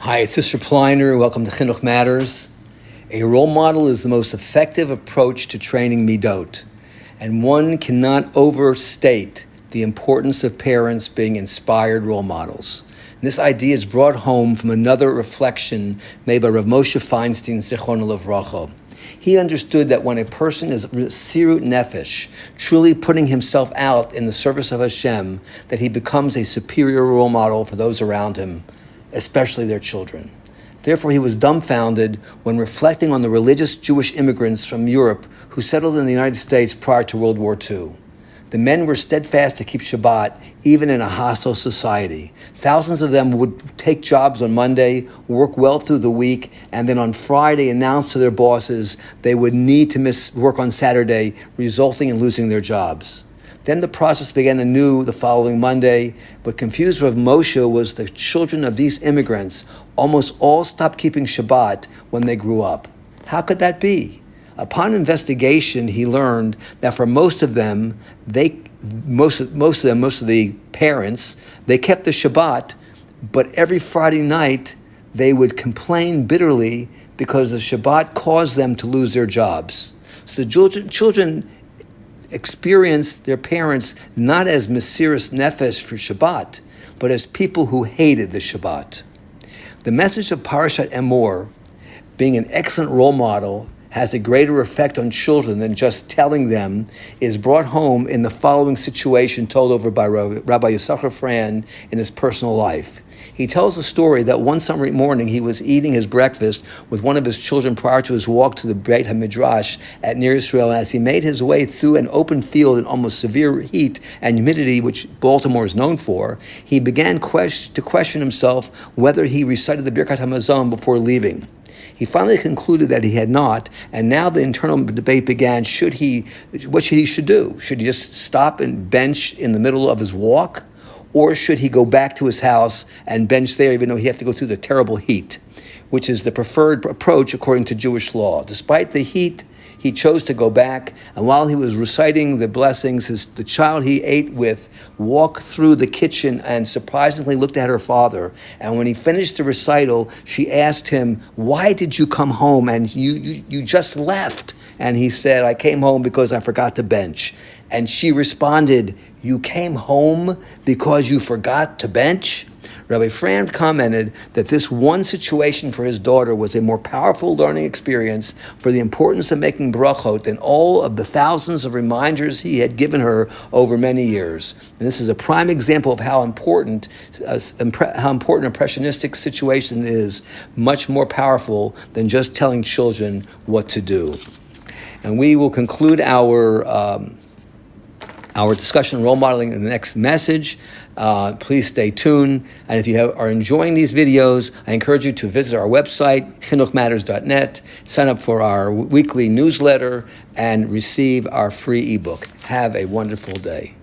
Hi, it's Rabbi Pliner. Welcome to Chinuch Matters. A role model is the most effective approach to training middot, and one cannot overstate the importance of parents being inspired role models. And this idea is brought home from another reflection made by Rav Moshe Feinstein, Zichrono Livracha. He understood that when a person is sirut nefesh, truly putting himself out in the service of Hashem, that he becomes a superior role model for those around him, especially their children. Therefore, he was dumbfounded when reflecting on the religious Jewish immigrants from Europe who settled in the United States prior to World War II. The men were steadfast to keep Shabbat, even in a hostile society. Thousands of them would take jobs on Monday, work well through the week, and then on Friday announce to their bosses they would need to miss work on Saturday, resulting in losing their jobs. Then the process began anew the following Monday. What confused Rav Moshe was the children of these immigrants almost all stopped keeping Shabbat when they grew up. How could that be? Upon investigation, he learned that for most of them, most of the parents, they kept the Shabbat, but every Friday night they would complain bitterly because the Shabbat caused them to lose their jobs. So children experienced their parents not as Mesiras Nefesh for Shabbat, but as people who hated the Shabbat. The message of Parashat Emor, being an excellent role model, has a greater effect on children than just telling them, is brought home in the following situation told over by Rabbi Yisachar Fran in his personal life. He tells a story that one summer morning he was eating his breakfast with one of his children prior to his walk to the Beit HaMidrash at Ner Yisrael. As he made his way through an open field in almost severe heat and humidity, which Baltimore is known for, he began to question himself whether he recited the Birkat HaMazon before leaving. He finally concluded that he had not, and now the internal debate began, what should he do? Should he just stop and bench in the middle of his walk? Or should he go back to his house and bench there, even though he had to go through the terrible heat, which is the preferred approach according to Jewish law? Despite the heat, he chose to go back, and while he was reciting the blessings, the child he ate with walked through the kitchen and surprisingly looked at her father. And when he finished the recital, she asked him, "Why did you come home and you just left?" And he said, "I came home because I forgot to bench." And she responded, "You came home because you forgot to bench?" Rabbi Fran commented that this one situation for his daughter was a more powerful learning experience for the importance of making brachot than all of the thousands of reminders he had given her over many years. And this is a prime example of how important impressionistic situation is, much more powerful than just telling children what to do. And we will conclude our discussion on role modeling in the next message. Please stay tuned. And if you are enjoying these videos, I encourage you to visit our website, chinuchmatters.net, sign up for our weekly newsletter, and receive our free ebook. Have a wonderful day.